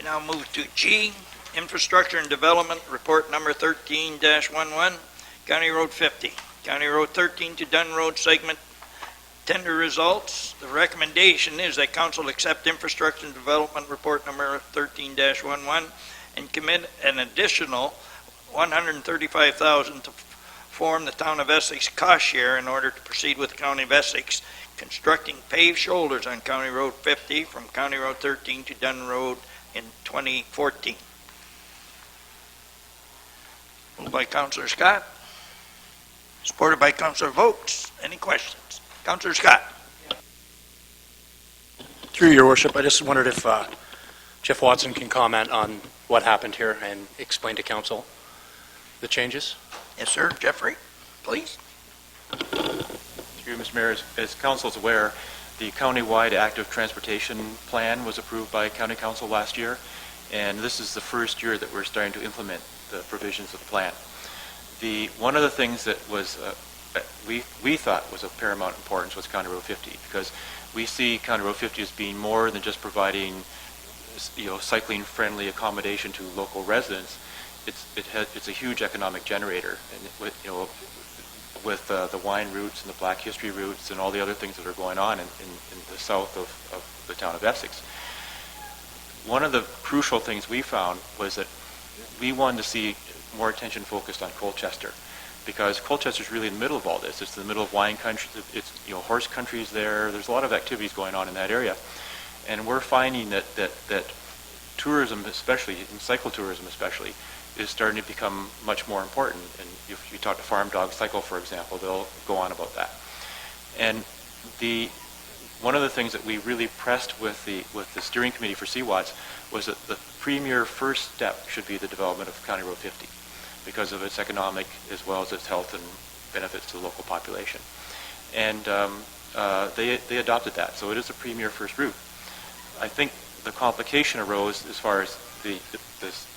We now move to G, Infrastructure and Development, Report Number 13-11, County Road 50. County Road 13 to Dunn Road segment tender results. The recommendation is that Council accept Infrastructure and Development Report Number 13-11 and commit an additional $135,000 to form the Town of Essex cost share in order to proceed with the County of Essex constructing paved shoulders on County Road 50 from County Road 13 to Dunn Road in 2014. Moved by Councillor Scott, supported by Councillor Vokes. Any questions? Councillor Scott. Through your worship, I just wondered if Jeff Watson can comment on what happened here and explain to council the changes. Yes, sir. Jeffrey, please. Through you, Mr. Mayor, as council is aware, the county-wide active transportation plan was approved by County Council last year, and this is the first year that we're starting to implement the provisions of the plan. One of the things that was we thought was of paramount importance was County Road 50, because we see County Road 50 as being more than just providing, cycling-friendly accommodation to local residents. It's a huge economic generator, and with the wine routes and the Black History routes and all the other things that are going on in the south of the town of Essex. One of the crucial things we found was that we wanted to see more attention focused on Colchester, because Colchester is really in the middle of all this. It's in the middle of wine country. It's horse country is there. There's a lot of activities going on in that area, and we're finding that tourism, especially in cyclotourism, especially, is starting to become much more important. And if you talk to Farm Dog Cycle, for example, they'll go on about that. And one of the things that we really pressed with the steering committee for CWATS was that the premier first step should be the development of County Road 50, because of its economic as well as its health and benefits to the local population. And they adopted that, so it is a premier first route. I think the complication arose as far as the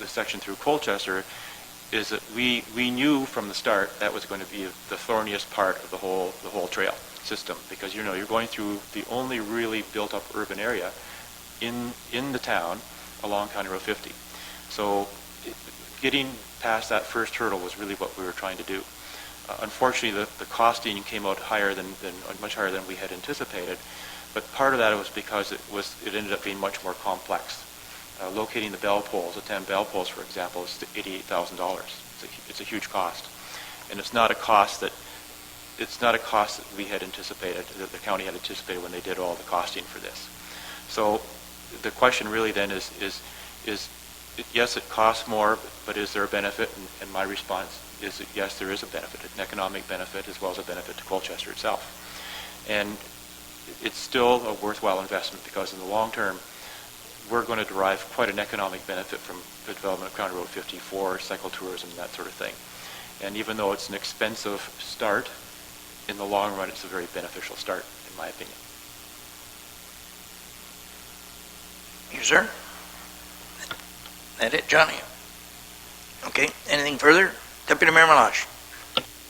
section through Colchester is that we knew from the start that was going to be the thorniest part of the whole trail system, because you're going through the only really built up urban area in the town along County Road 50. So getting past that first hurdle was really what we were trying to do. Unfortunately, the costing came out much higher than we had anticipated, but part of that was because it ended up being much more complex. Locating the bell poles, the 10 bell poles, for example, is $88,000. It's a huge cost, and it's not a cost that we had anticipated, that the county had anticipated when they did all the costing for this. So the question really then is yes, it costs more, but is there a benefit? And my response is that yes, there is a benefit, an economic benefit as well as a benefit to Colchester itself. And it's still a worthwhile investment, because in the long term, we're going to derive quite an economic benefit from the development of County Road 50 for cyclotourism and that sort of thing. And even though it's an expensive start, in the long run, it's a very beneficial start, in my opinion. You, sir? That it, Johnny? Okay, anything further? Deputy Mayor Malash.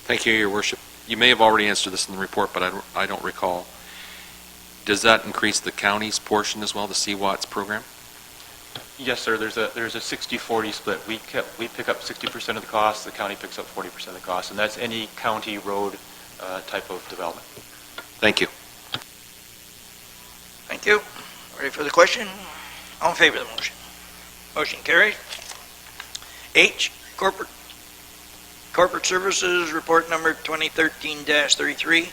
Thank you, Your Worship. You may have already answered this in the report, but I don't recall. Does that increase the county's portion as well, the CWATS program? Yes, sir. There's a 60-40 split. We pick up 60% of the cost. The county picks up 40% of the cost, and that's any county road type of development. Thank you. Thank you. Ready for the question? All in favor of the motion? Motion carried. H, Corporate Services Report Number 2013-33,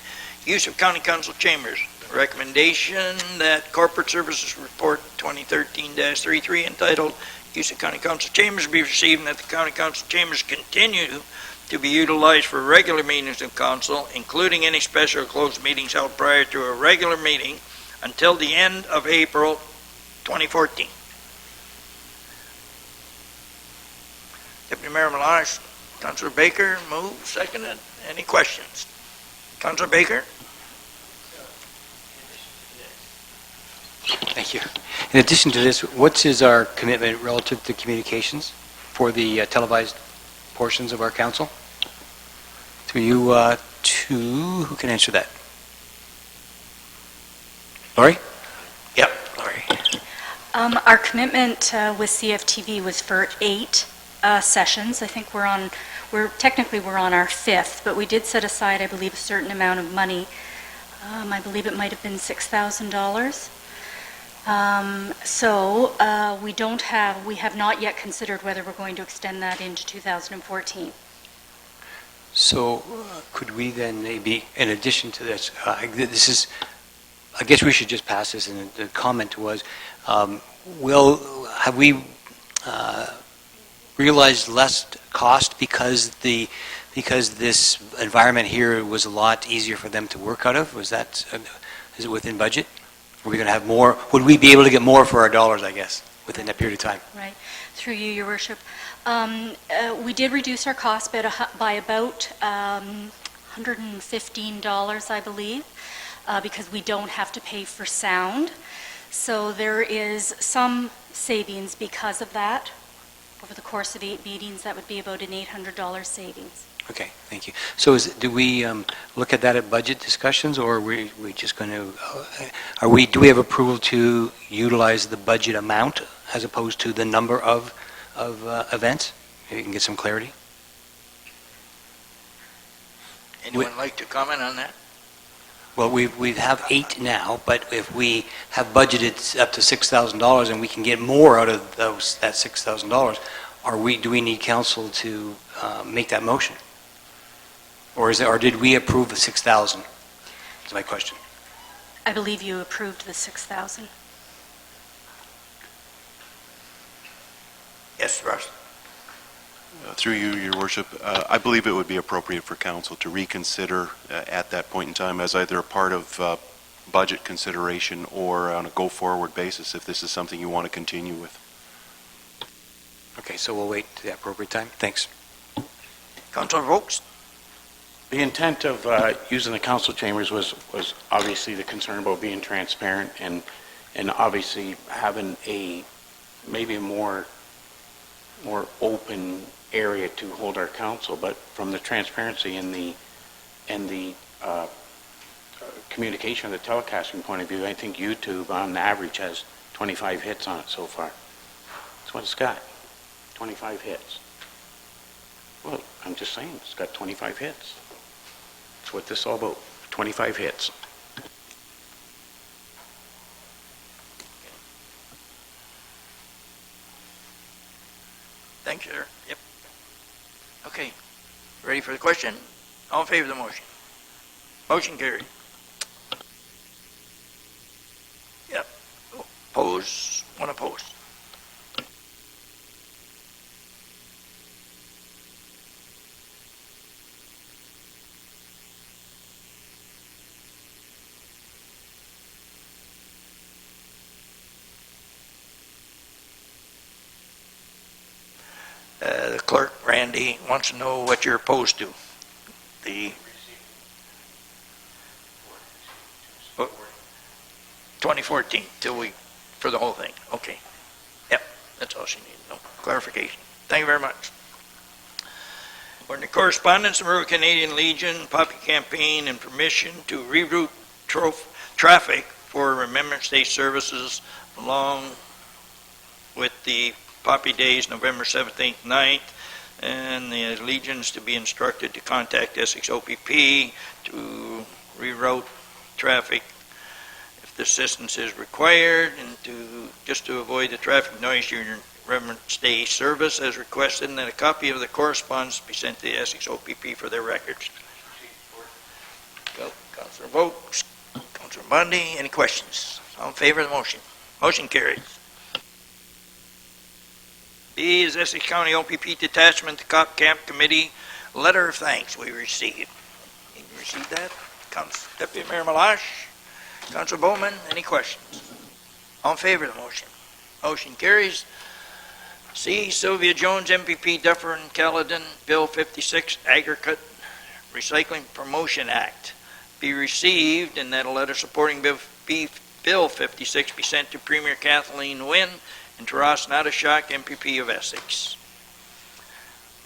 Use of County Council Chambers. Recommendation that Corporate Services Report 2013-33 entitled Use of County Council Chambers be received, and that the County Council Chambers continue to be utilized for regular meetings of council, including any special closed meetings held prior to a regular meeting until the end of April 2014. Deputy Mayor Malash, Councillor Baker, moved, seconded. Any questions? Councillor Baker? Thank you. In addition to this, what is our commitment relative to communications for the televised portions of our council? To you two, who can answer that? Laurie? Yep, Laurie. Our commitment with CFTV was for 8 sessions. I think we're on our 5th, but we did set aside, I believe, a certain amount of money. I believe it might have been $6,000. We have not yet considered whether we're going to extend that into 2014. So could we then maybe, in addition to this, I guess we should just pass this, and the comment was, have we realized less cost because this environment here was a lot easier for them to work out of? Is it within budget? Are we going to have more? Would we be able to get more for our dollars, I guess, within that period of time? Right. Through you, Your Worship. We did reduce our cost by about $115, I believe, because we don't have to pay for sound. So there is some savings because of that. Over the course of 8 meetings, that would be about an $800 savings. Okay, thank you. So do we look at that at budget discussions, or are we just going to, do we have approval to utilize the budget amount as opposed to the number of events? Maybe you can get some clarity. Anyone like to comment on that? Well, we have 8 now, but if we have budgeted up to $6,000 and we can get more out of that $6,000, do we need council to make that motion? Or did we approve the 6,000? That's my question. I believe you approved the 6,000. Yes, Russ. Through you, Your Worship, I believe it would be appropriate for council to reconsider at that point in time as either a part of budget consideration or on a go-forward basis if this is something you want to continue with. Okay, so we'll wait to the appropriate time. Thanks. Councilor Vokes? The intent of using the council chambers was obviously the concern about being transparent and obviously having maybe a more open area to hold our council. But from the transparency and the communication of the telecasting point of view, I think YouTube on average has 25 hits on it so far. That's what it's got. 25 hits. Well, I'm just saying, it's got 25 hits. That's what this is all about, 25 hits. Thank you, sir. Yep. Okay. Ready for the question? All in favor of the motion? Motion carried. Yep. Oppose, one opposed. The clerk, Randy, wants to know what you're opposed to. The 2014 for the whole thing. Okay. Yep, that's all she needs. No clarification. Thank you very much. We're in the correspondence of Royal Canadian Legion, Poppy campaign, and permission to reroute traffic for Remembrance Day services along with the Poppy Days, November 17th, 9th, and the Legions to be instructed to contact Essex OPP to reroute traffic if the assistance is required, and to avoid the traffic noise during Remembrance Day service as requested, and that a copy of the correspondence be sent to the Essex OPP for their records. Councilor Vokes, Councilor Bundy, any questions? All in favor of the motion? Motion carries. B is Essex County OPP Detachment to Cop Camp Committee letter of thanks we received. You received that? Deputy Mayor Malash, Councilor Bowman, any questions? All in favor of the motion? Motion carries. C, Sylvia Jones, MPP, Dufferin, Caledon, Bill 56, Aggregate Recycling Promotion Act, be received, and that a letter supporting Bill 56 be sent to Premier Kathleen Wynne and to Ross Natashak, MPP of Essex.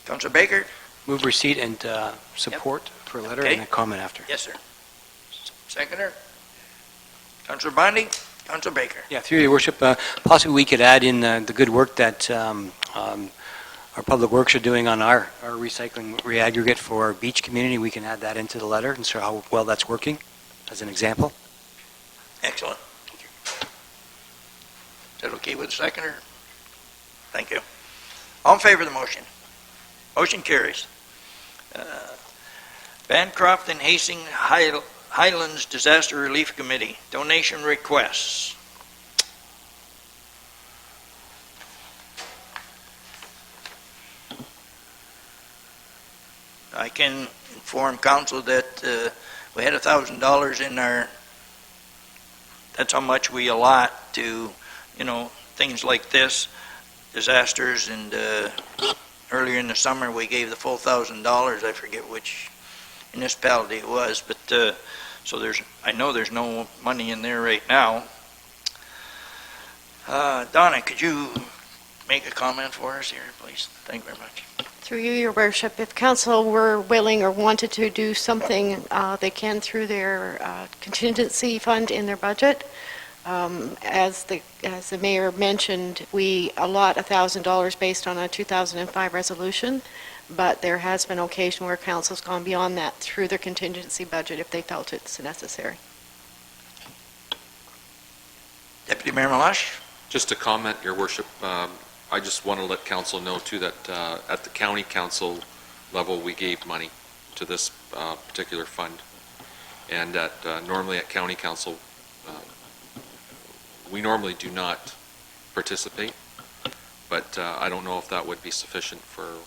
Councilor Baker? Move receipt and support for a letter Okay. and a comment after. Yes, sir. Seconder? Councilor Bondi? Councilor Baker. Yeah, through your worship, possibly we could add in the good work that our public works are doing on our recycling reaggregate for our beach community. We can add that into the letter and show how well that's working, as an example. Excellent. Is that okay with the seconder? Thank you. All in favor of the motion? Motion carries. Bancroft and Hastings Highlands Disaster Relief Committee, donation requests. I can inform council that we had $1,000 in our, that's how much we allot to, things like this, disasters, and earlier in the summer, we gave the full $1,000. I forget which municipality it was, but so I know there's no money in there right now. Donna, could you make a comment for us here, please? Thank you very much. Through you, your worship, if council were willing or wanted to do something, they can through their contingency fund in their budget. As the mayor mentioned, we allot $1,000 based on a 2005 resolution, but there has been occasion where council's gone beyond that through their contingency budget if they felt it's necessary. Deputy Mayor Malash? Just to comment, Your Worship, I just want to let council know too that at the county council level, we gave money to this particular fund. And normally at county council, we normally do not participate, but I don't know if that would be sufficient for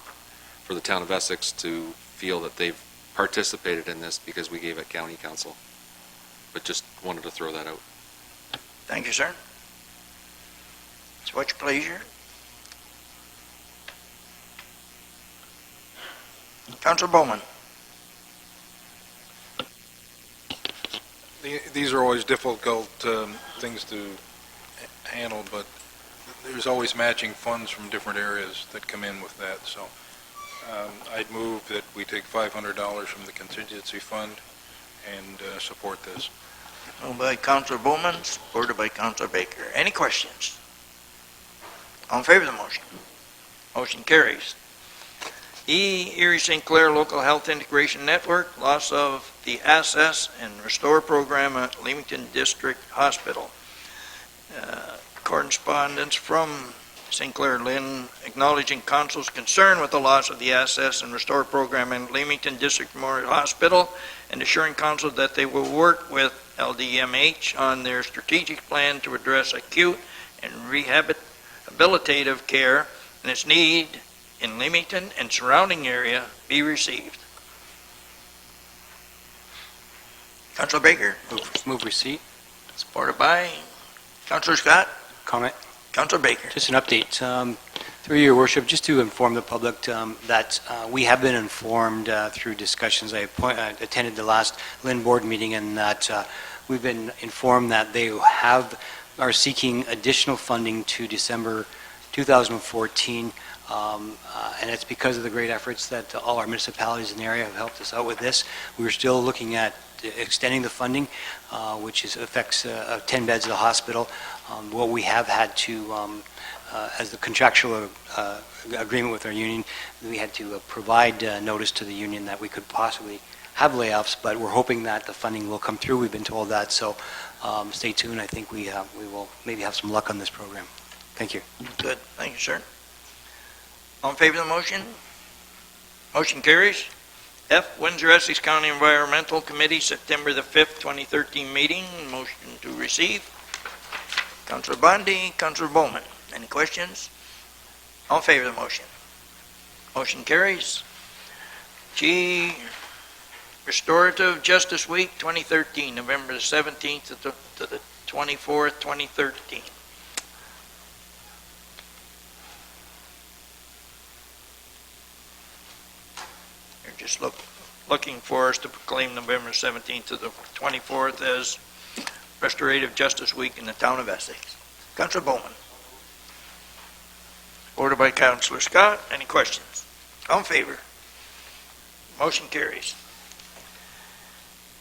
the town of Essex to feel that they've participated in this because we gave it county council. But just wanted to throw that out. Thank you, sir. It's what your pleasure. Councilor Bowman. These are always difficult things to handle, but there's always matching funds from different areas that come in with that. So I'd move that we take $500 from the contingency fund and support this. Moved by Councilor Bowman, supported by Councilor Baker. Any questions? All in favor of the motion? Motion carries. E, Erie St. Clair Local Health Integration Network, loss of the Access and Restore Program at Leamington District Hospital. Correspondence from St. Clair Lynn acknowledging council's concern with the loss of the Access and Restore Program in Leamington District Memorial Hospital and assuring council that they will work with LDMH on their strategic plan to address acute and rehabilitative care and its need in Leamington and surrounding area be received. Councilor Baker. Move receipt. Supported by Councilor Scott. Comment. Councilor Baker. Just an update. Through your worship, just to inform the public that we have been informed through discussions. I attended the last Lynn board meeting, and that we've been informed that they are seeking additional funding to December 2014. And it's because of the great efforts that all our municipalities in the area have helped us out with this. We're still looking at extending the funding, which affects 10 beds of the hospital. What we have had to, as the contractual agreement with our union, we had to provide notice to the union that we could possibly have layoffs, but we're hoping that the funding will come through. We've been told that, so stay tuned. I think we will maybe have some luck on this program. Thank you. Good. Thank you, sir. All in favor of the motion? Motion carries. F, Windsor Essex County Environmental Committee, September the 5th, 2013 meeting. Motion to receive. Councilor Bondi, Councilor Bowman. Any questions? All in favor of the motion? Motion carries. G, Restorative Justice Week 2013, November the 17th to the 24th, 2013. You're just looking for us to proclaim November 17th to the 24th as Restorative Justice Week in the town of Essex. Councilor Bowman. Ordered by Councilor Scott. Any questions? All in favor? Motion carries.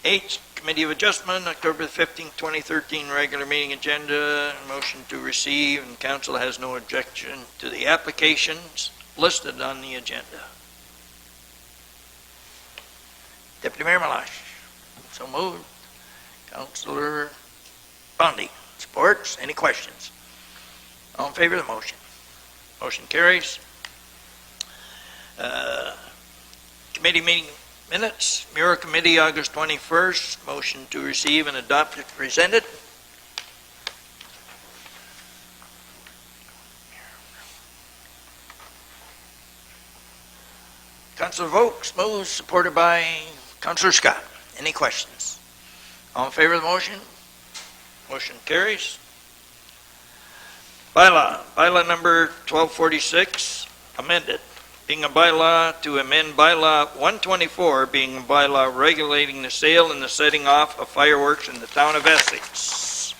H, Committee of Adjustment, October 15th, 2013, regular meeting agenda. Motion to receive, and council has no objection to the applications listed on the agenda. Deputy Mayor Malash. So moved. Councilor Bondi. Supports. Any questions? All in favor of the motion? Motion carries. Committee meeting minutes. Bureau Committee, August 21st. Motion to receive and adopt if presented. Councilor Vokes moves, supported by Councilor Scott. Any questions? All in favor of the motion? Motion carries. Bylaw number 1246, amended. Being a bylaw to amend bylaw 124, being a bylaw regulating the sale and the setting off of fireworks in the town of Essex.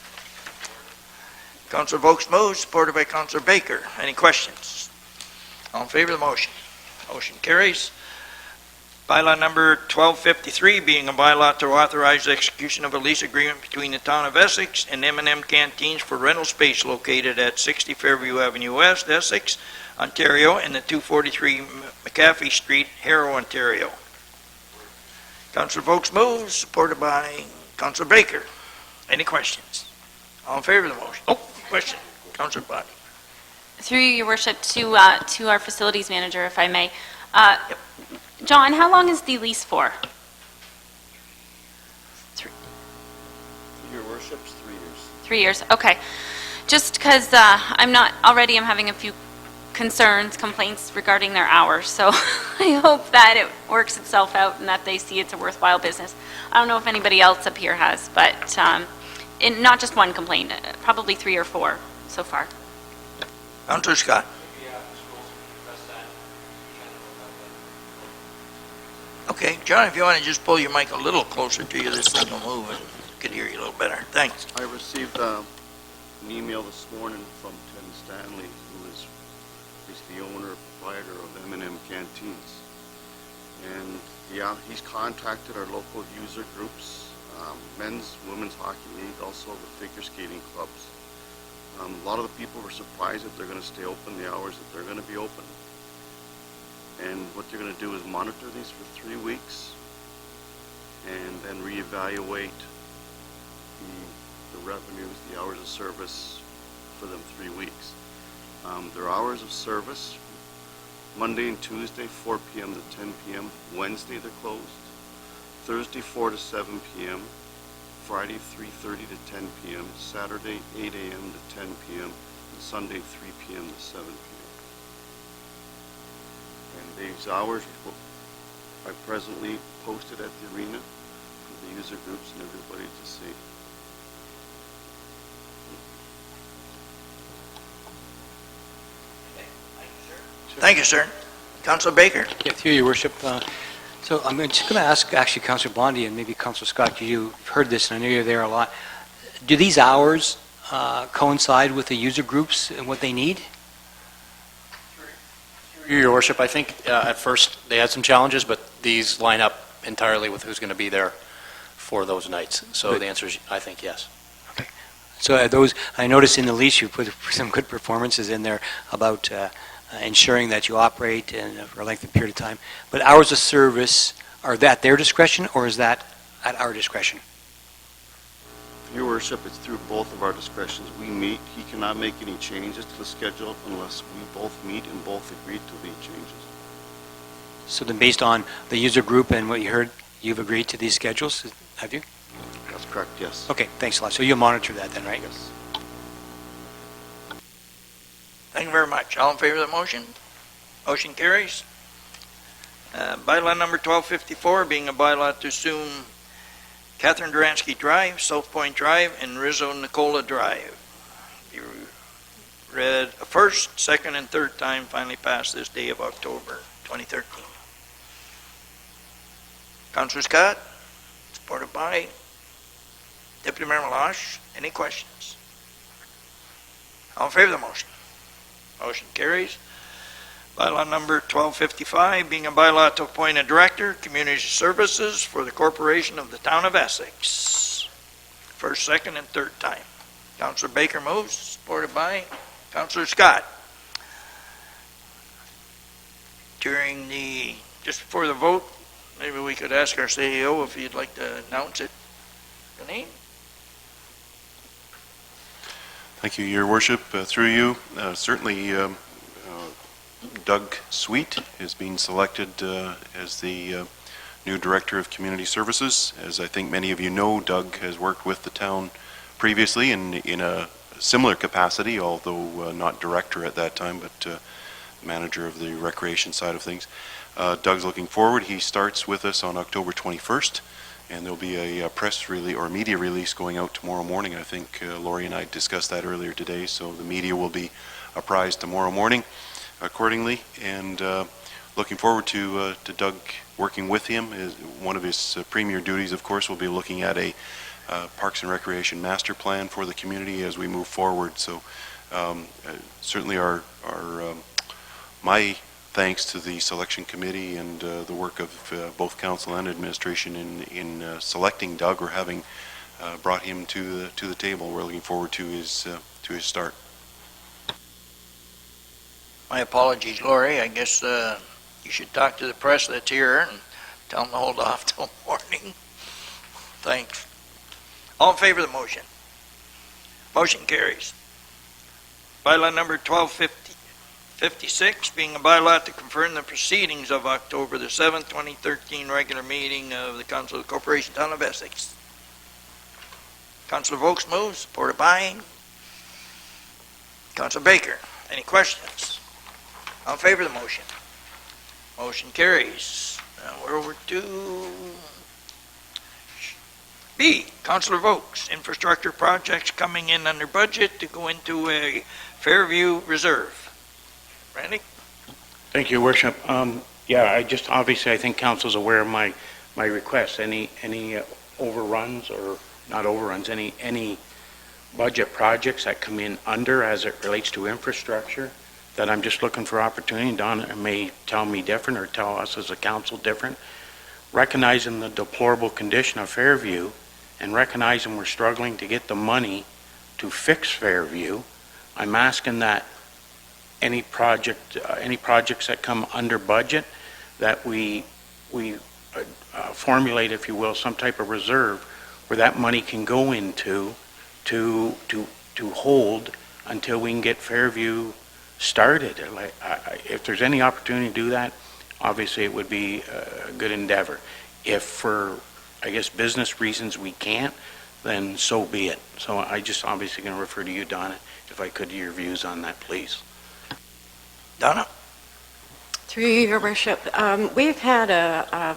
Councilor Vokes moves, supported by Councilor Baker. Any questions? All in favor of the motion? Motion carries. Bylaw number 1253, being a bylaw to authorize the execution of a lease agreement between the town of Essex and M&M Canteens for rental space located at 60 Fairview Avenue West, Essex, Ontario, and the 243 McAfee Street, Harrow, Ontario. Councilor Vokes moves, supported by Councilor Baker. Any questions? All in favor of the motion? Oh, question. Councilor Bondi. Through you, Your Worship, to our facilities manager, if I may. John, how long is the lease for? Your Worship's 3 years. 3 years, okay. Just because I'm having a few concerns, complaints regarding their hours, so I hope that it works itself out and that they see it's a worthwhile business. I don't know if anybody else up here has, but not just one complaint, probably 3 or 4 so far. Councilor Scott. Okay, John, if you want to just pull your mic a little closer to you, this thing will move and could hear you a little better. Thanks. I received an email this morning from Tim Stanley, who is the owner, proprietor of M&M Canteens. And yeah, he's contacted our local user groups, men's, women's hockey league, also the figure skating clubs. A lot of the people were surprised that they're going to stay open the hours that they're going to be open. And what they're going to do is monitor these for 3 weeks and then reevaluate the revenues, the hours of service for them 3 weeks. Their hours of service, Monday and Tuesday, 4 p.m. to 10 p.m. Wednesday, they're closed. Thursday, 4 to 7 p.m. Friday, 3:30 to 10 p.m. Saturday, 8 a.m. to 10 p.m. and Sunday, 3 p.m. to 7 p.m. And these hours are presently posted at the arena for the user groups and everybody to see. Thank you, sir. Councilor Baker. Yeah, through your worship. So I'm just going to ask actually Councilor Bondi and maybe Councilor Scott, because you've heard this and I know you're there a lot. Do these hours coincide with the user groups and what they need? Your Worship, I think at first they had some challenges, but these line up entirely with who's going to be there for those nights. So Good. the answer is, I think, yes. So those, I noticed in the lease you put some good performances in there about ensuring that you operate for a lengthy period of time. But hours of service, are that their discretion or is that at our discretion? Your Worship, it's through both of our discretions. We meet. He cannot make any changes to the schedule unless we both meet and both agree to the changes. So then based on the user group and what you heard, you've agreed to these schedules, have you? That's correct, yes. Okay, thanks a lot. So you'll monitor that then, right? Yes. Thank you very much. All in favor of the motion? Motion carries. Bylaw number 1254, being a bylaw to assume Catherine Duransky Drive, South Point Drive, and Rizzo Nicola Drive. You read a first, second, and third time, finally passed this day of October 2013. Councilor Scott, supported by Deputy Mayor Malash. Any questions? All in favor of the motion? Motion carries. Bylaw number 1255, being a bylaw to appoint a director, community services for the corporation of the town of Essex. First, second, and third time. Councillor Baker moves, supported by Councillor Scott. Just before the vote, maybe we could ask our CEO if he'd like to announce it. Your name? Thank you, Your Worship. Through you, certainly Doug Sweet is being selected as the new Director of Community Services. As I think many of you know, Doug has worked with the town previously in a similar capacity, although not director at that time, but manager of the recreation side of things. Doug's looking forward. He starts with us on October 21st, and there'll be a press release or media release going out tomorrow morning. I think Lori and I discussed that earlier today, so the media will be apprised tomorrow morning accordingly, and looking forward to Doug working with him. One of his premier duties, of course, will be looking at a Parks and Recreation master plan for the community as we move forward. So certainly my thanks to the selection committee and the work of both council and administration in selecting Doug, or having brought him to the table. We're looking forward to his start. My apologies, Lori. I guess you should talk to the press that's here and tell them to hold off till morning. Thanks. All in favor of the motion? Motion carries. Bylaw number 1256, being a bylaw to confirm the proceedings of October the 7th, 2013 regular meeting of the Council of the Corporation Town of Essex. Councillor Vokes moves, supported by Councillor Baker. Any questions? All in favor of the motion? Motion carries. Now we're over to B, Councillor Vokes, infrastructure projects coming in under budget to go into a Fairview Reserve. Randy? Thank you, Worship. Yeah, obviously I think council's aware of my request. Any overruns, or not overruns, any budget projects that come in under as it relates to infrastructure, that I'm just looking for opportunity. Don may tell me different or tell us as a council different. Recognizing the deplorable condition of Fairview and recognizing we're struggling to get the money to fix Fairview, I'm asking that any projects that come under budget, that we formulate, if you will, some type of reserve where that money can go into to hold until we can get Fairview started. If there's any opportunity to do that, obviously it would be a good endeavor. If for, I guess, business reasons we can't, then so be it. So I just obviously going to refer to you, Donna, if I could, to your views on that, please. Donna? Through you, Your Worship, we've had a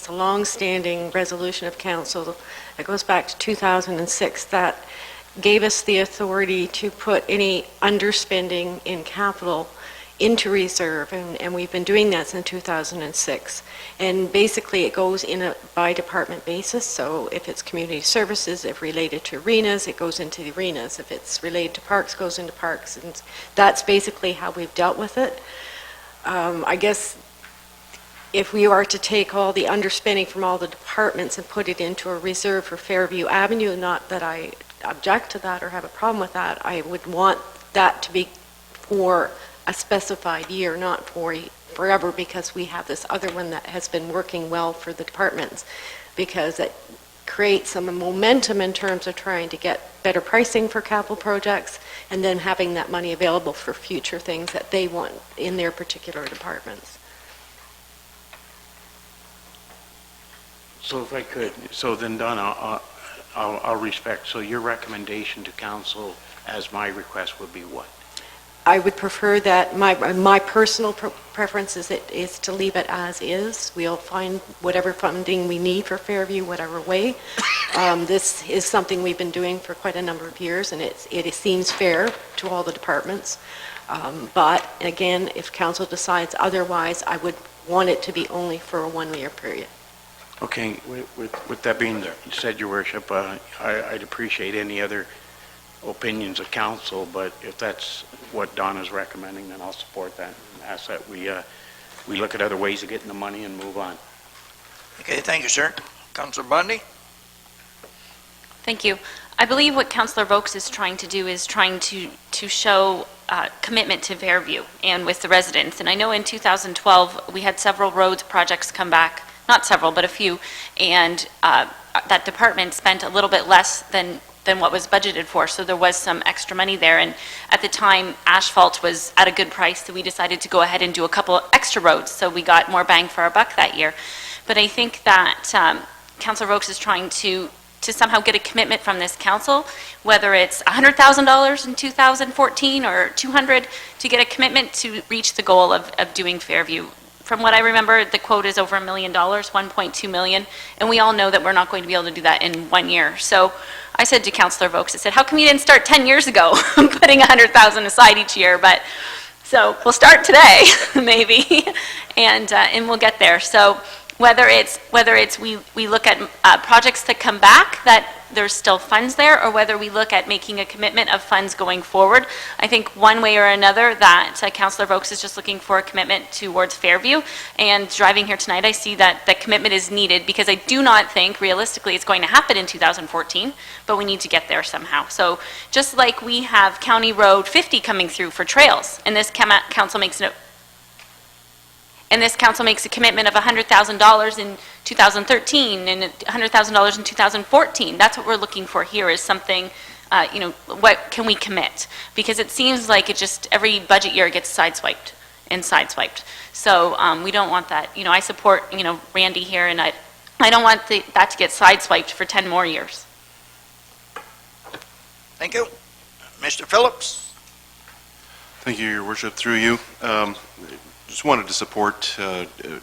long-standing resolution of council that goes back to 2006 that gave us the authority to put any underspending in capital into reserve, and we've been doing that since 2006. And basically it goes in a by department basis, so if it's community services, if related to arenas, it goes into the arenas. If it's related to parks, it goes into parks, and that's basically how we've dealt with it. I guess if we are to take all the underspending from all the departments and put it into a reserve for Fairview Avenue, not that I object to that or have a problem with that, I would want that to be for a specified year, not for forever, because we have this other one that has been working well for the departments, because it creates some momentum in terms of trying to get better pricing for capital projects and then having that money available for future things that they want in their particular departments. So if I could, so then Donna, I'll respect. So your recommendation to council as my request would be what? I would prefer that my personal preference is to leave it as is. We'll find whatever funding we need for Fairview, whatever way. This is something we've been doing for quite a number of years, and it seems fair to all the departments. But again, if council decides otherwise, I would want it to be only for a one-year period. Okay, with that being said, Your Worship, I'd appreciate any other opinions of council, but if that's what Don is recommending, then I'll support that and ask that we look at other ways of getting the money and move on. Okay, thank you, sir. Councilor Bundy? Thank you. I believe what Councillor Vokes is trying to do is trying to show commitment to Fairview and with the residents. And I know in 2012, we had several roads projects come back, not several, but a few, and that department spent a little bit less than what was budgeted for, so there was some extra money there. And at the time, asphalt was at a good price, so we decided to go ahead and do a couple extra roads, so we got more bang for our buck that year. But I think that Councillor Vokes is trying to somehow get a commitment from this council, whether it's $100,000 in 2014 or 200, to get a commitment to reach the goal of doing Fairview. From what I remember, the quote is over $1 million, $1.2 million, and we all know that we're not going to be able to do that in 1 year. So I said to Councillor Vokes, I said, how come you didn't start 10 years ago putting $100,000 aside each year? But so we'll start today, maybe, and we'll get there. So whether it's we look at projects that come back, that there's still funds there, or whether we look at making a commitment of funds going forward. I think one way or another that Councillor Vokes is just looking for a commitment towards Fairview, and driving here tonight I see that that commitment is needed, because I do not think realistically it's going to happen in 2014, but we need to get there somehow. So just like we have County Road 50 coming through for trails, and this council makes a commitment of $100,000 in 2013 and $100,000 in 2014. That's what we're looking for here, is something, what can we commit? Because it seems like it just, every budget year gets sideswiped and sideswiped. So we don't want that. I support, Randy here, and I don't want that to get sideswiped for 10 more years. Thank you. Mr. Phillips? Thank you, Your Worship. Through you, just wanted to support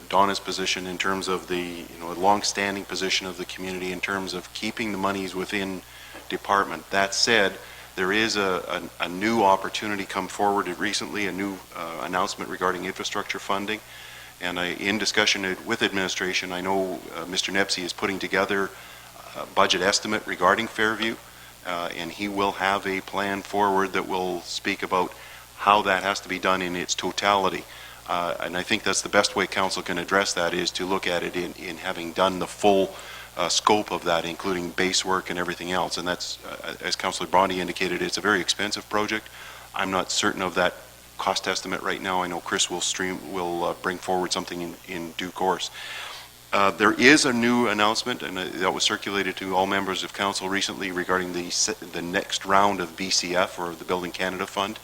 Donna's position in terms of the long-standing position of the community in terms of keeping the monies within department. That said, there is a new opportunity come forward recently, a new announcement regarding infrastructure funding. And in discussion with administration, I know Mr. Nepsey is putting together a budget estimate regarding Fairview, and he will have a plan forward that will speak about how that has to be done in its totality. And I think that's the best way council can address that, is to look at it in having done the full scope of that, including base work and everything else. And that's, as Councillor Bondi indicated, it's a very expensive project. I'm not certain of that cost estimate right now. I know Chris will bring forward something in due course. There is a new announcement, and that was circulated to all members of council recently, regarding the next round of BCF, or the Building Canada Fund.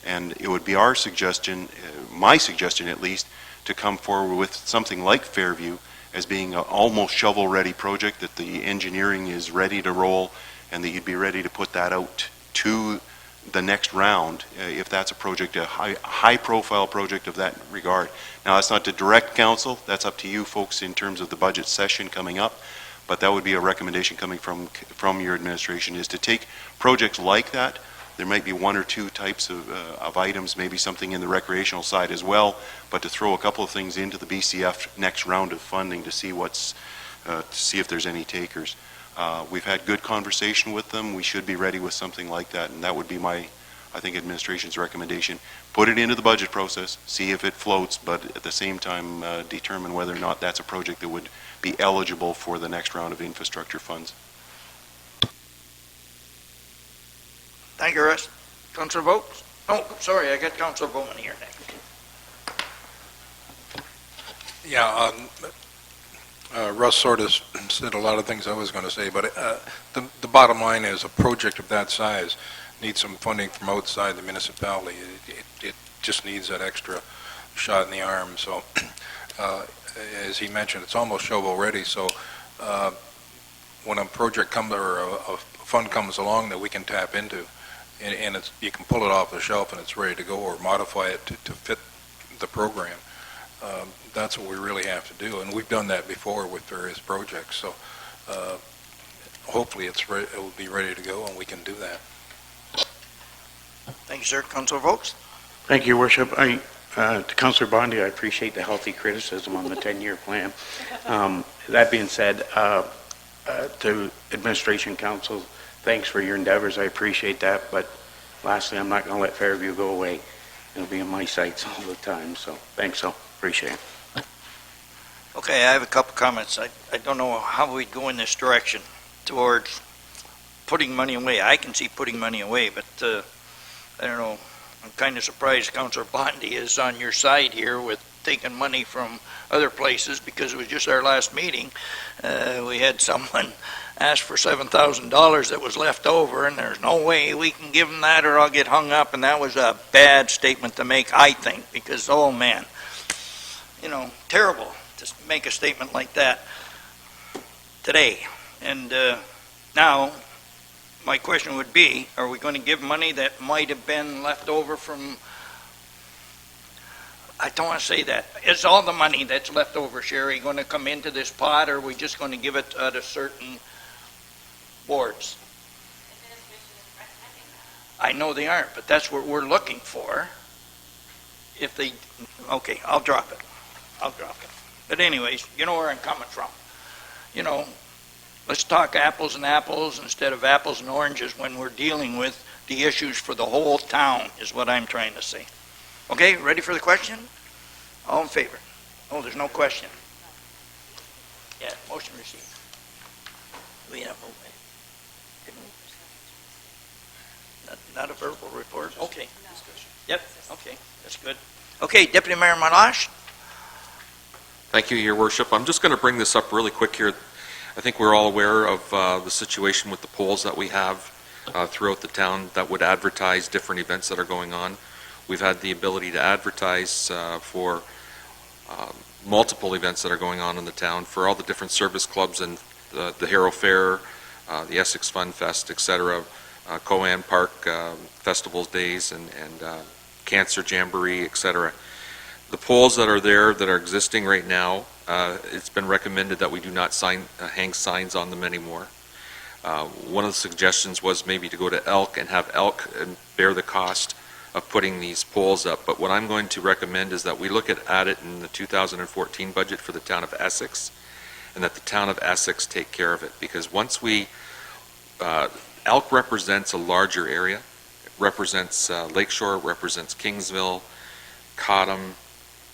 And it would be our suggestion, my suggestion at least, to come forward with something like Fairview as being an almost shovel-ready project, that the engineering is ready to roll, and that you'd be ready to put that out to the next round, if that's a project, a high-profile project of that regard. Now, that's not to direct council, that's up to you folks in terms of the budget session coming up, but that would be a recommendation coming from your administration, is to take projects like that. There might be one or two types of items, maybe something in the recreational side as well, but to throw a couple of things into the BCF next round of funding to see if there's any takers. We've had good conversation with them. We should be ready with something like that, and that would be my, I think, administration's recommendation. Put it into the budget process, see if it floats, but at the same time determine whether or not that's a project that would be eligible for the next round of infrastructure funds. Thank you, Russ. Councillor Vokes? Oh, sorry, I got Councillor Bowman here next. Yeah, Russ sort of said a lot of things I was going to say, but the bottom line is, a project of that size needs some funding from outside the municipality. It just needs that extra shot in the arm. So, as he mentioned, it's almost shovel ready. So, when a project comes, or a fund comes along that we can tap into, and you can pull it off the shelf and it's ready to go, or modify it to fit the program. That's what we really have to do, and we've done that before with various projects. So hopefully it will be ready to go, and we can do that. Thank you, sir. Councillor Vokes? Thank you, Worship. To Councillor Bondi, I appreciate the healthy criticism on the 10-year plan. That being said, to Administration Council, thanks for your endeavors, I appreciate that, but lastly, I'm not going to let Fairview go away. It'll be in my sights all the time, so thanks, so appreciate it. Okay, I have a couple comments. I don't know how we go in this direction towards putting money away. I can see putting money away, but I don't know. I'm kind of surprised Councillor Bondi is on your side here with taking money from other places, because it was just our last meeting. We had someone ask for $7,000 that was left over, and there's no way we can give them that or I'll get hung up, and that was a bad statement to make, I think, because, oh man, terrible to make a statement like that today. And now, my question would be, are we going to give money that might have been left over from, I don't want to say that. Is all the money that's left over, Sherry, going to come into this pot, or are we just going to give it to certain boards? I know they aren't, but that's what we're looking for. If they, okay, I'll drop it. But anyways, you know where I'm coming from. Let's talk apples and apples instead of apples and oranges when we're dealing with the issues for the whole town, is what I'm trying to say. Okay, ready for the question? All in favor? Oh, there's no question. Yeah, motion received. We have movement. Not a verbal report? Okay. Yep, okay, that's good. Okay, Deputy Mayor Malash? Thank you, Your Worship. I'm just going to bring this up really quick here. I think we're all aware of the situation with the polls that we have throughout the town that would advertise different events that are going on. We've had the ability to advertise for multiple events that are going on in the town, for all the different service clubs and the Harrow Fair, the Essex Fun Fest, etc., Coan Park Festivals Days, and Cancer Jamboree, etc. The polls that are there that are existing right now, it's been recommended that we do not hang signs on them anymore. One of the suggestions was maybe to go to Elk and have Elk bear the cost of putting these poles up. But what I'm going to recommend is that we look at it in the 2014 budget for the town of Essex, and that the town of Essex take care of it. Because once we, Elk represents a larger area. It represents Lakeshore, represents Kingsville, Cottam,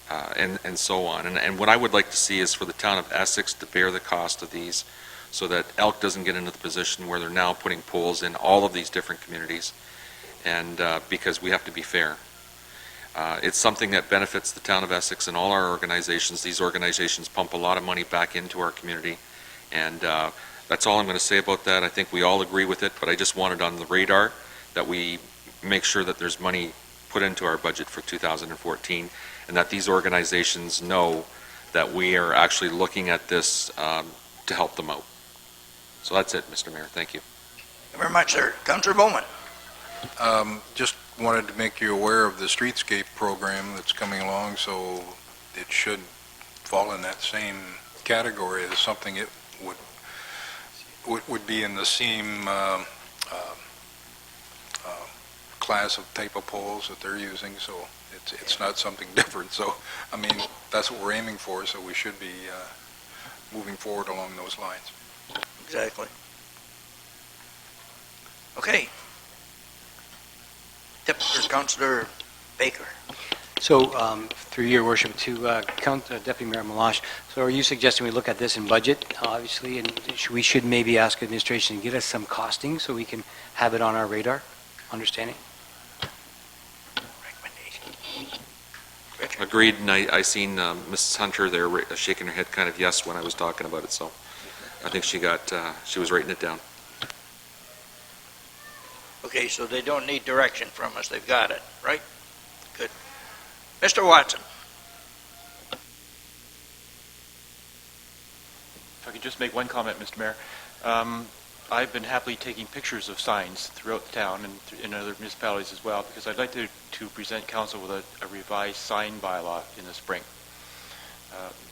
and so on. And what I would like to see is for the town of Essex to bear the cost of these, so that Elk doesn't get into the position where they're now putting poles in all of these different communities, and because we have to be fair. It's something that benefits the town of Essex and all our organizations. These organizations pump a lot of money back into our community, and that's all I'm going to say about that. I think we all agree with it, but I just want it on the radar that we make sure that there's money put into our budget for 2014, and that these organizations know that we are actually looking at this to help them out. So that's it, Mr. Mayor. Thank you. Thank you very much, sir. Councillor Bowman? Just wanted to make you aware of the streetscape program that's coming along, so it should fall in that same category as something it would be in the same class of type of poles that they're using, so it's not something different. So, I mean, that's what we're aiming for, so we should be moving forward along those lines. Exactly. Okay. Councillor Baker. So, through your worship to Deputy Mayor Malash, so are you suggesting we look at this in budget, obviously, and we should maybe ask administration to get us some costing so we can have it on our radar, understanding? Agreed, and I seen Mrs. Hunter there shaking her head kind of yes when I was talking about it, so I think she was writing it down. Okay, so they don't need direction from us. They've got it, right? Good. Mr. Watson? If I could just make one comment, Mr. Mayor. I've been happily taking pictures of signs throughout the town and in other municipalities as well, because I'd like to present council with a revised sign bylaw in the spring.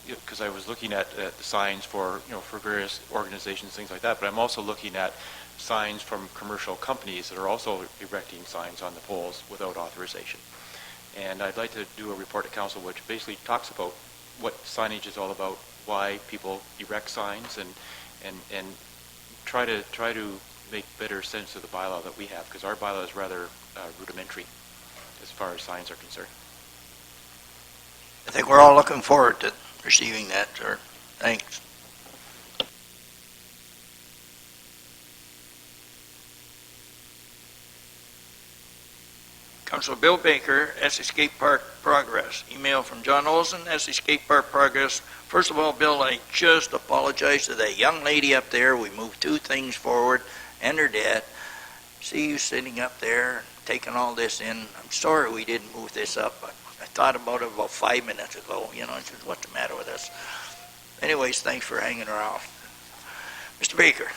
Because I was looking at the signs for various organizations, things like that, but I'm also looking at signs from commercial companies that are also erecting signs on the poles without authorization. And I'd like to do a report to council which basically talks about what signage is all about, why people erect signs, and try to make better sense of the bylaw that we have, because our bylaw is rather rudimentary as far as signs are concerned. I think we're all looking forward to receiving that, sir. Thanks. Councilor Bill Baker, Essex Skate Park progress. Email from John Olson, Essex Skate Park progress. First of all, Bill, I just apologize to that young lady up there. We moved 2 things forward and her dad. See you sitting up there taking all this in. I'm sorry we didn't move this up. I thought about it about 5 minutes ago. You know, I said, what's the matter with us? Anyways, thanks for hanging around. Mr. Baker.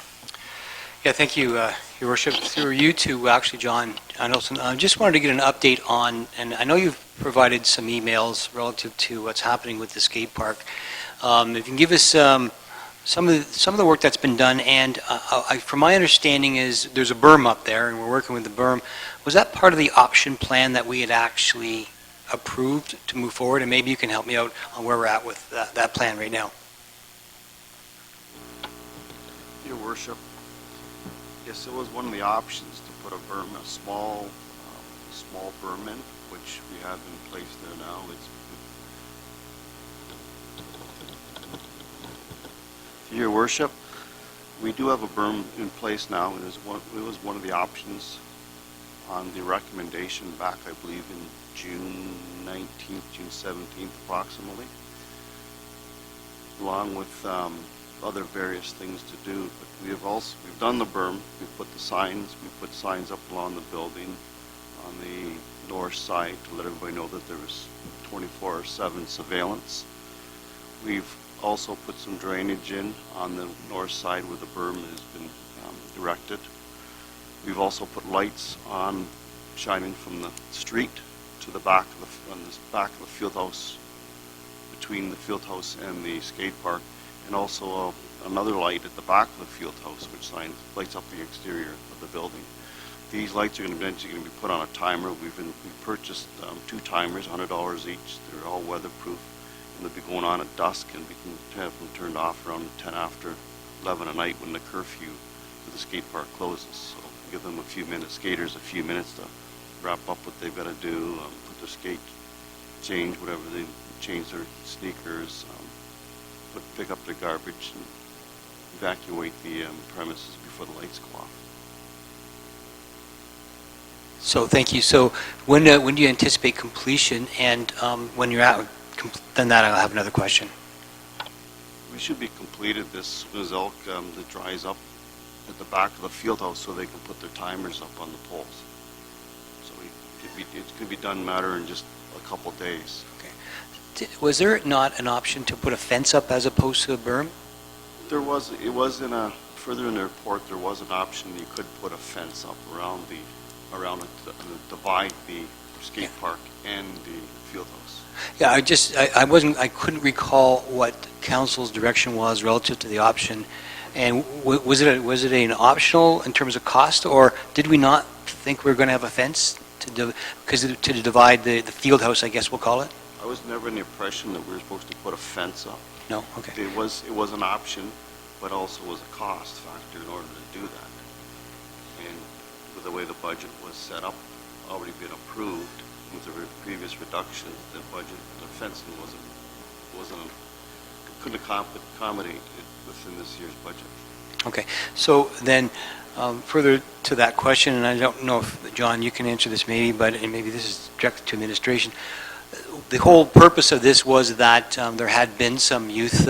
Yeah, thank you, Your Worship. Through you to actually John Olson. I just wanted to get an update on, and I know you've provided some emails relative to what's happening with the skate park. If you can give us some of the work that's been done, and from my understanding is there's a berm up there, and we're working with the berm. Was that part of the option plan that we had actually approved to move forward? And maybe you can help me out on where we're at with that plan right now. Your Worship, yes, it was one of the options to put a berm, a small berm in, which we have in place there now. Your Worship, we do have a berm in place now. It was one of the options on the recommendation back, I believe, in June 19th, June 17th, approximately, along with other various things to do. But we've done the berm. We've put the signs. We put signs up along the building on the north side to let everybody know that there was 24/7 surveillance. We've also put some drainage in on the north side where the berm has been erected. We've also put lights on, shining from the street to the back of the field house, between the field house and the skate park, and also another light at the back of the field house, which lights up the exterior of the building. These lights are eventually going to be put on a timer. We've purchased 2 timers, $100 each. They're all weatherproof, and they'll be going on at dusk, and we can have them turned off around 10 after 11 at night when the curfew for the skate park closes. So give them skaters a few minutes to wrap up what they've got to do, put their skate, change whatever they change their sneakers, pick up their garbage, and evacuate the premises before the lights go off. So thank you. So when do you anticipate completion? And when you're out, then I'll have another question. We should be completed as soon as elk that dries up at the back of the field house, so they can put their timers up on the poles. So it's going to be done matter in just a couple days. Okay. Was there not an option to put a fence up as opposed to a berm? There was. It was further in the report. There was an option you could put a fence up around it to divide the skate park and the field house. Yeah, I couldn't recall what council's direction was relative to the option. And was it an optional in terms of cost, or did we not think we were going to have a fence to divide the field house, I guess we'll call it? I was never in the impression that we were supposed to put a fence up. No, okay. It was an option, but also was a cost factor in order to do that. And with the way the budget was set up, already been approved with the previous reduction, the fencing couldn't accommodate it within this year's budget. Okay, so then further to that question, and I don't know if, John, you can answer this maybe, and maybe this is directed to administration. The whole purpose of this was that there had been some youth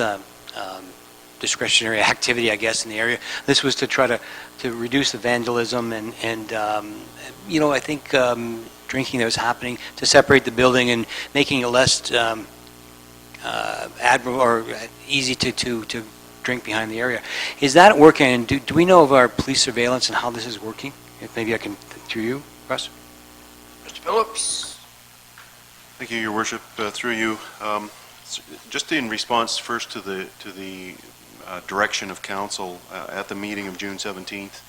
discretionary activity, I guess, in the area. This was to try to reduce the vandalism and I think drinking that was happening, to separate the building and making it less admirable or easy to drink behind the area. Is that working? And do we know of our police surveillance and how this is working? If maybe I can, through you, Russ? Mr. Phillips. Thank you, Your Worship. Through you, just in response first to the direction of council at the meeting of June 17th,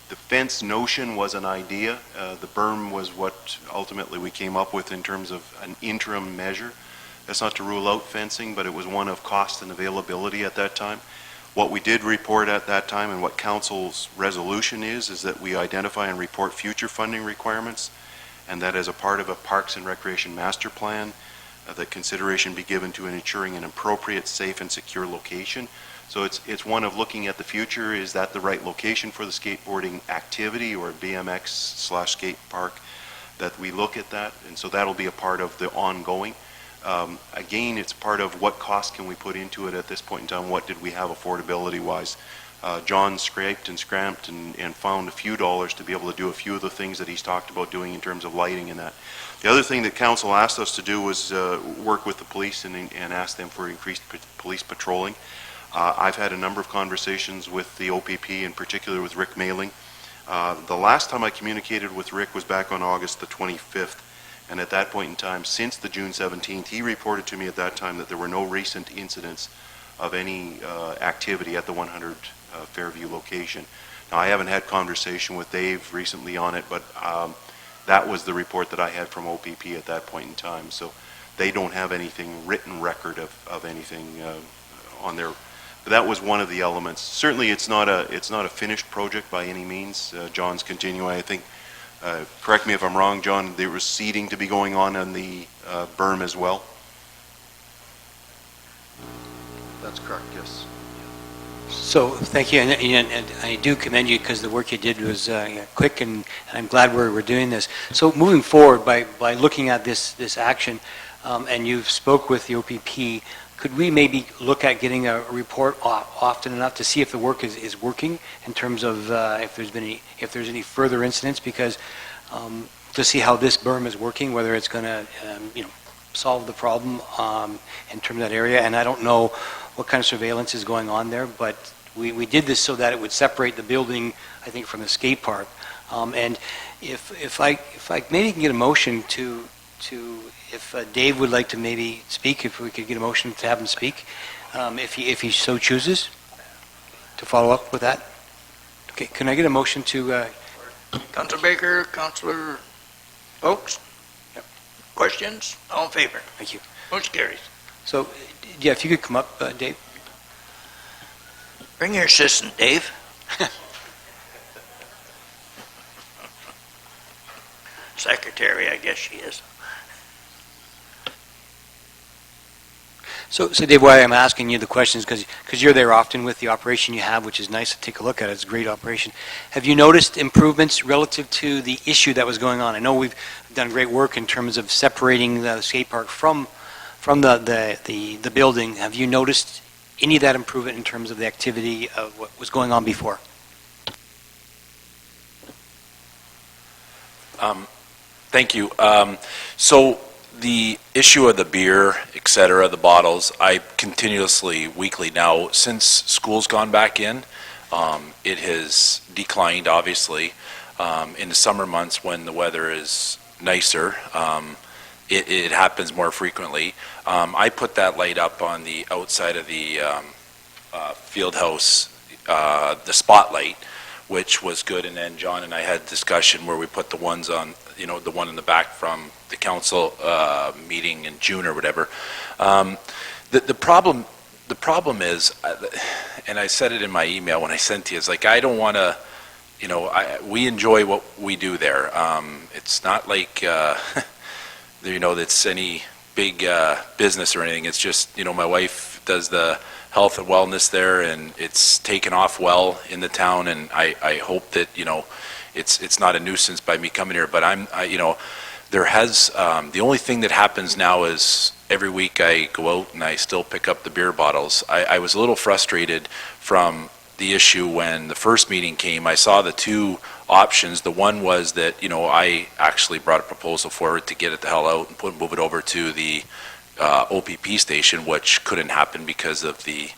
the fence notion was an idea. The berm was what ultimately we came up with in terms of an interim measure. That's not to rule out fencing, but it was one of cost and availability at that time. What we did report at that time and what council's resolution is that we identify and report future funding requirements, and that as a part of a Parks and Recreation Master Plan, that consideration be given to ensuring an appropriate, safe, and secure location. So it's one of looking at the future. Is that the right location for the skateboarding activity or BMX/skate park? That we look at that, and so that'll be a part of the ongoing. Again, it's part of what cost can we put into it at this point in time. What did we have affordability-wise? John scraped and scramped and found a few dollars to be able to do a few of the things that he's talked about doing in terms of lighting and that. The other thing that council asked us to do was work with the police and ask them for increased police patrolling. I've had a number of conversations with the OPP, in particular with Rick Mailing. The last time I communicated with Rick was back on August the 25th, and at that point in time, since the June 17th, he reported to me at that time that there were no recent incidents of any activity at the 100 Fairview location. Now, I haven't had conversation with Dave recently on it, but that was the report that I had from OPP at that point in time. So they don't have anything written record of anything on their. That was one of the elements. Certainly, it's not a finished project by any means. John's continuing. I think. Correct me if I'm wrong, John. There was seeding to be going on the berm as well. That's correct. Yes. So, thank you, and I do commend you because the work you did was quick, and I'm glad we're doing this. So, moving forward, by looking at this action, and you've spoke with the OPP, could we maybe look at getting a report often enough to see if the work is working in terms of if there's any further incidents, because to see how this berm is working, whether it's going to solve the problem in terms of that area. And I don't know what kind of surveillance is going on there, but we did this so that it would separate the building, I think, from the skate park. And if I maybe can get a motion to if Dave would like to maybe speak, if we could get a motion to have him speak, if he so chooses, to follow up with that. Okay, can I get a motion to... Councilor Baker, Councilor Oakes? Yep. Questions? All in favor? Thank you. Motion carries. So, yeah, if you could come up, Dave. Bring your assistant, Dave. Secretary, I guess she is. So Dave, why I'm asking you the questions, because you're there often with the operation you have, which is nice to take a look at. It's a great operation. Have you noticed improvements relative to the issue that was going on? I know we've done great work in terms of separating the skate park from the building. Have you noticed any of that improvement in terms of the activity of what was going on before? Thank you. So the issue of the beer, et cetera, the bottles, I continuously, weekly now, since school's gone back in, it has declined, obviously. In the summer months when the weather is nicer, it happens more frequently. I put that light up on the outside of the field house, the spotlight, which was good, and then John and I had a discussion where we put the ones on, the one in the back from the council meeting in June or whatever. The problem is, and I said it in my email when I sent to you, is like, I don't want to, we enjoy what we do there. It's not like, that's any big business or anything. It's just, my wife does the health and wellness there, and it's taken off well in the town, and I hope that, it's not a nuisance by me coming here, but there has, the only thing that happens now is every week I go out and I still pick up the beer bottles. I was a little frustrated from the issue when the first meeting came. I saw the two options. The one was that, I actually brought a proposal forward to get it the hell out and move it over to the OPP station, which couldn't happen because of the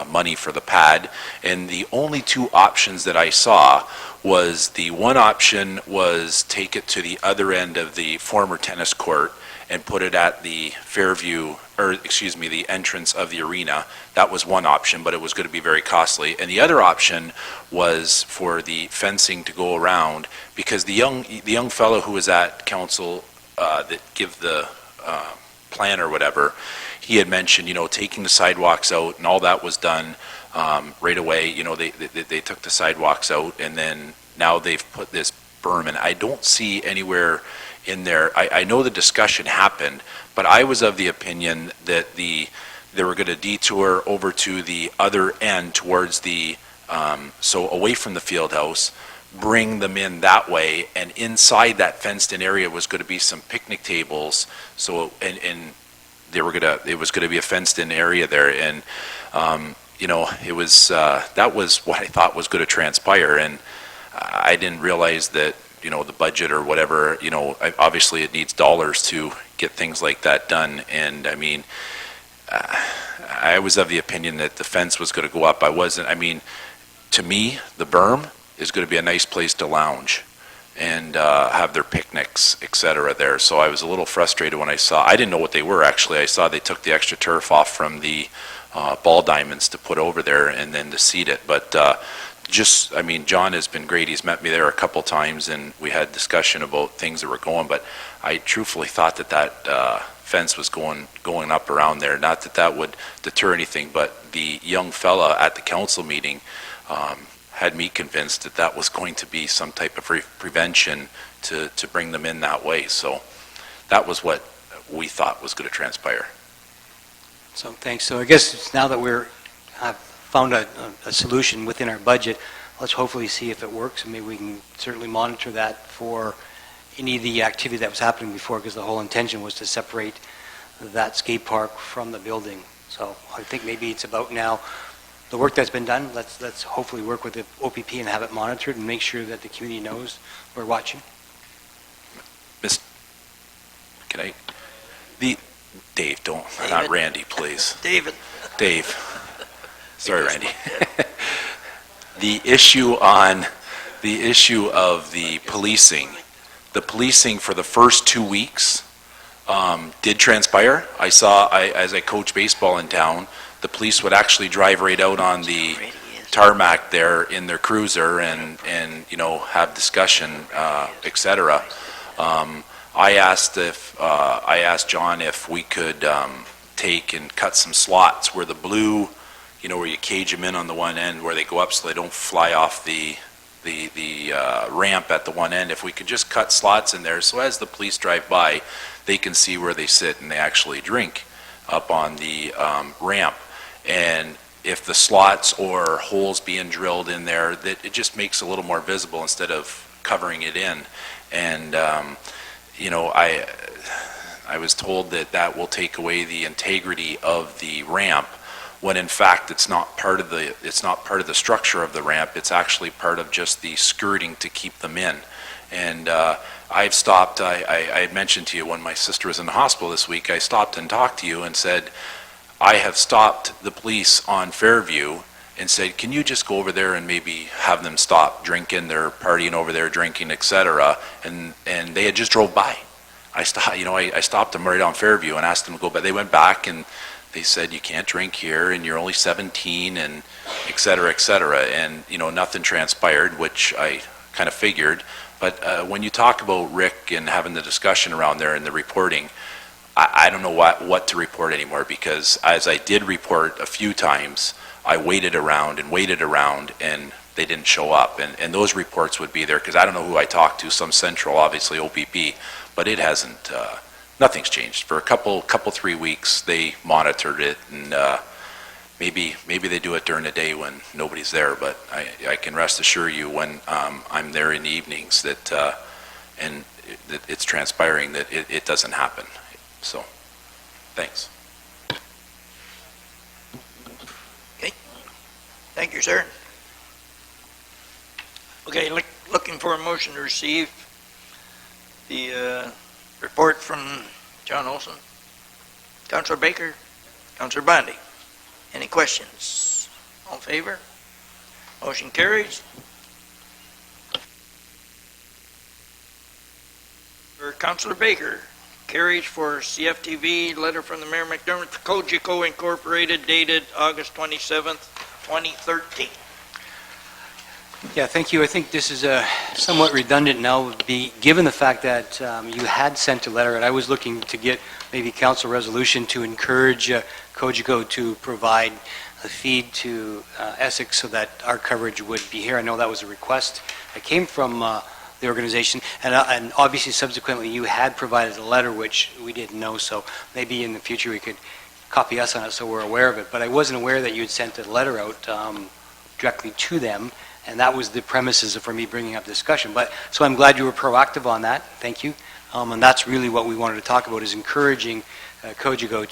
money for the pad. And the only two options that I saw was, the one option was take it to the other end of the former tennis court and put it at the Fairview, the entrance of the arena. That was one option, but it was going to be very costly. And the other option was for the fencing to go around, because the young fellow who was at council that give the plan or whatever, he had mentioned, taking the sidewalks out, and all that was done right away. They took the sidewalks out, and then now they've put this berm, and I don't see anywhere in there. I know the discussion happened, but I was of the opinion that they were going to detour over to the other end towards so away from the field house, bring them in that way, and inside that fenced-in area was going to be some picnic tables. So and it was going to be a fenced-in area there, and it was that was what I thought was going to transpire, and I didn't realize that the budget or whatever. Obviously it needs dollars to get things like that done, and I mean. I was of the opinion that the fence was going to go up. To me, the berm is going to be a nice place to lounge and have their picnics, etc. there. So I was a little frustrated when I didn't know what they were actually. I saw they took the extra turf off from the ball diamonds to put over there and then to seed it. But John has been great. He's met me there a couple times and we had discussion about things that were going, but I truthfully thought that fence was going up around there. Not that would deter anything, but the young fella at the council meeting had me convinced that was going to be some type of prevention to bring them in that way. So that was what we thought was going to transpire. So thanks. So I guess now that have found a solution within our budget, let's hopefully see if it works, and maybe we can certainly monitor that for any of the activity that was happening before, because the whole intention was to separate that skate park from the building. So I think maybe it's about now the work that's been done. Let's hopefully work with the OPP and have it monitored and make sure that the community knows we're watching. Dave, not Randy, please. Dave. Sorry, Randy. The issue of the policing. The policing for the first 2 weeks did transpire. As I coach baseball in town, the police would actually drive right out on the tarmac there in their cruiser and have discussion, etc. I asked John if we could take and cut some slots where the blue, where you cage them in on the one end, where they go up so they don't fly off the ramp at the one end. If we could just cut slots in there so as the police drive by, they can see where they sit and they actually drink up on the ramp. And if the slots or holes being drilled in there, that it just makes it a little more visible instead of covering it in. And I was told that will take away the integrity of the ramp, when in fact it's not part of the structure of the ramp. It's actually part of just the skirting to keep them in. And I've stopped. I had mentioned to you when my sister was in the hospital this week, I stopped and talked to you and said, I have stopped the police on Fairview and said, can you just go over there and maybe have them stop drinking, they're partying over there, drinking, etc. And they had just drove by. I stopped them right on Fairview and asked them to go, but they went back and they said, you can't drink here and you're only 17 and etc., etc. And nothing transpired, which I kind of figured. But when you talk about Rick and having the discussion around there and the reporting, I don't know what to report anymore, because as I did report a few times, I waited around and they didn't show up. And those reports would be there, because I don't know who I talked to, some central, obviously OPP, but it hasn't, nothing's changed. For a couple 3 weeks, they monitored it, and maybe they do it during the day when nobody's there, but I can rest assure you when I'm there in the evenings that it's transpiring that it doesn't happen. So, thanks. Okay. Thank you, sir. Okay, looking for a motion to receive the report from John Olson. Councillor Baker, Councillor Bondi. Any questions? All in favor? Motion carries. For Councillor Baker, carries for CFTV, letter from the Mayor McDermott to Cogeco Incorporated dated August 27th, 2013. Yeah, thank you. I think this is somewhat redundant now, given the fact that you had sent a letter, and I was looking to get maybe council resolution to encourage Cogeco to provide a feed to Essex so that our coverage would be here. I know that was a request that came from the organization, and obviously subsequently you had provided a letter which we didn't know, so maybe in the future we could copy us on it so we're aware of it. But I wasn't aware that you had sent a letter out directly to them, and that was the premises for me bringing up discussion. But so I'm glad you were proactive on that. Thank you. And that's really what we wanted to talk about, is encouraging Cogeco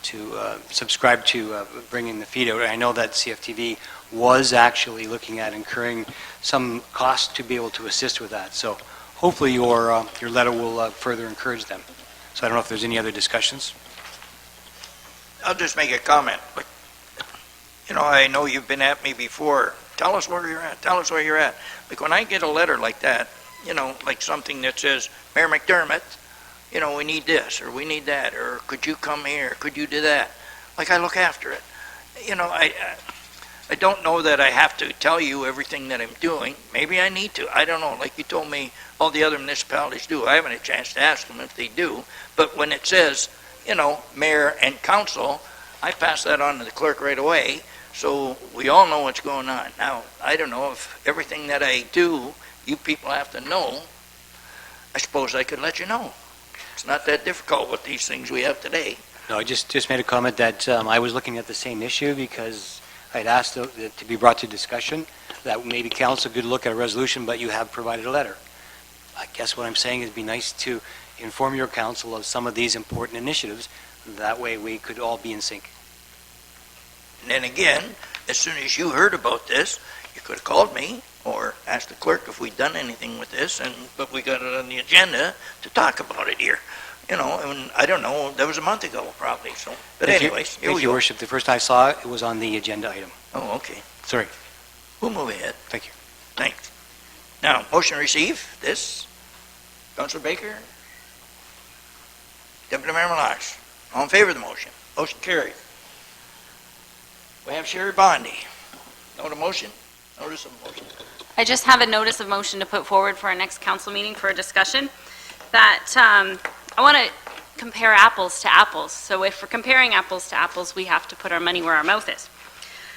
to subscribe to bringing the feed out. I know that CFTV was actually looking at incurring some cost to be able to assist with that. So hopefully your letter will further encourage them. So I don't know if there's any other discussions. I'll just make a comment. Like, I know you've been at me before. Tell us where you're at. Tell us where you're at. Like when I get a letter like that, like something that says, Mayor McDermott, we need this, or we need that, or could you come here, could you do that? Like I look after it. I don't know that I have to tell you everything that I'm doing. Maybe I need to. I don't know. Like you told me all the other municipalities do. I haven't had a chance to ask them if they do. But when it says, mayor and council, I pass that on to the clerk right away. So we all know what's going on. Now, I don't know if everything that I do, you people have to know. I suppose I could let you know. It's not that difficult with these things we have today. No, I just made a comment that I was looking at the same issue because I'd asked to be brought to discussion that maybe council could look at a resolution, but you have provided a letter. I guess what I'm saying is it'd be nice to inform your council of some of these important initiatives. That way we could all be in sync. And then again, as soon as you heard about this, you could have called me or asked the clerk if we'd done anything with this, but we got it on the agenda to talk about it here. And I don't know, that was a month ago probably. So, but anyways, here we Thank you, go. Worship. The first I saw it, it was on the agenda item. Oh, okay. Sorry. We'll move ahead. Thank you. Thanks. Now, motion to receive this. Councilor Baker. Deputy Mayor Malash. All in favor of the motion? Motion carried. We have Sherry Bondi. Note of motion? Notice of motion. I just have a notice of motion to put forward for our next council meeting for a discussion that I want to compare apples to apples. So if we're comparing apples to apples, we have to put our money where our mouth is.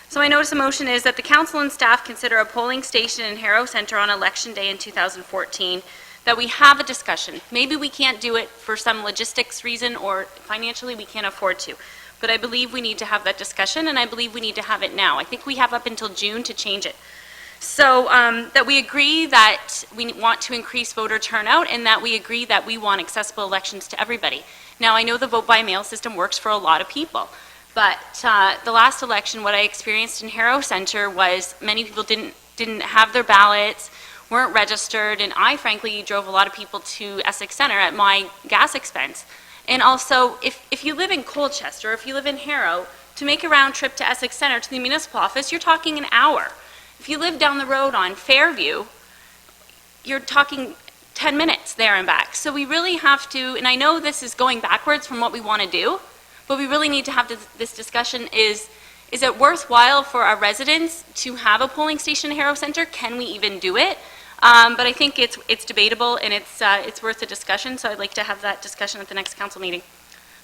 So my notice of motion is that the council and staff consider a polling station in Harrow Centre on election day in 2014, that we have a discussion. Maybe we can't do it for some logistics reason or financially we can't afford to. But I believe we need to have that discussion, and I believe we need to have it now. I think we have up until June to change it. So that we agree that we want to increase voter turnout and that we agree that we want accessible elections to everybody. Now, I know the vote-by-mail system works for a lot of people, but the last election, what I experienced in Harrow Centre was many people didn't have their ballots, weren't registered, and I frankly drove a lot of people to Essex Centre at my gas expense. And also, if you live in Colchester, or if you live in Harrow, to make a round trip to Essex Centre to the municipal office, you're talking an hour. If you live down the road on Fairview, you're talking 10 minutes there and back. So we really have to, and I know this is going backwards from what we want to do, but we really need to have this discussion is it worthwhile for our residents to have a polling station in Harrow Centre? Can we even do it? But I think it's debatable and it's worth a discussion, so I'd like to have that discussion at the next council meeting.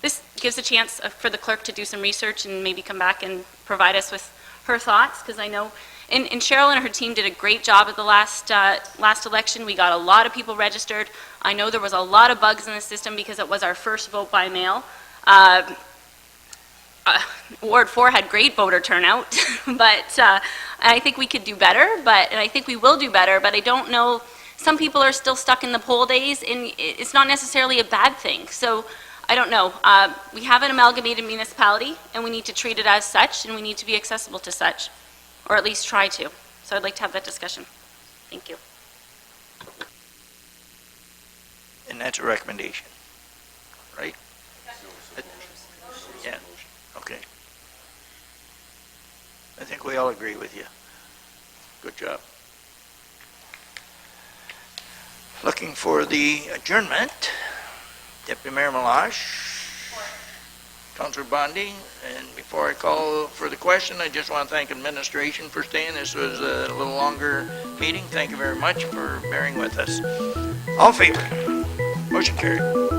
This gives a chance for the clerk to do some research and maybe come back and provide us with her thoughts, because I know, and Cheryl and her team did a great job at the last election. We got a lot of people registered. I know there was a lot of bugs in the system because it was our first vote by mail. Ward 4 had great voter turnout, but I think we could do better, and I think we will do better, but I don't know, some people are still stuck in the poll days, and it's not necessarily a bad thing. So I don't know. We have an amalgamated municipality, and we need to treat it as such, and we need to be accessible to such, or at least try to. So I'd like to have that discussion. Thank you. And that's a recommendation, right? Yeah. Okay. I think we all agree with you. Good job. Looking for the adjournment. Deputy Mayor Malash. Councilor Bondi. And before I call for the question, I just want to thank administration for staying. This was a little longer meeting. Thank you very much for bearing with us. All in favor? Motion carried.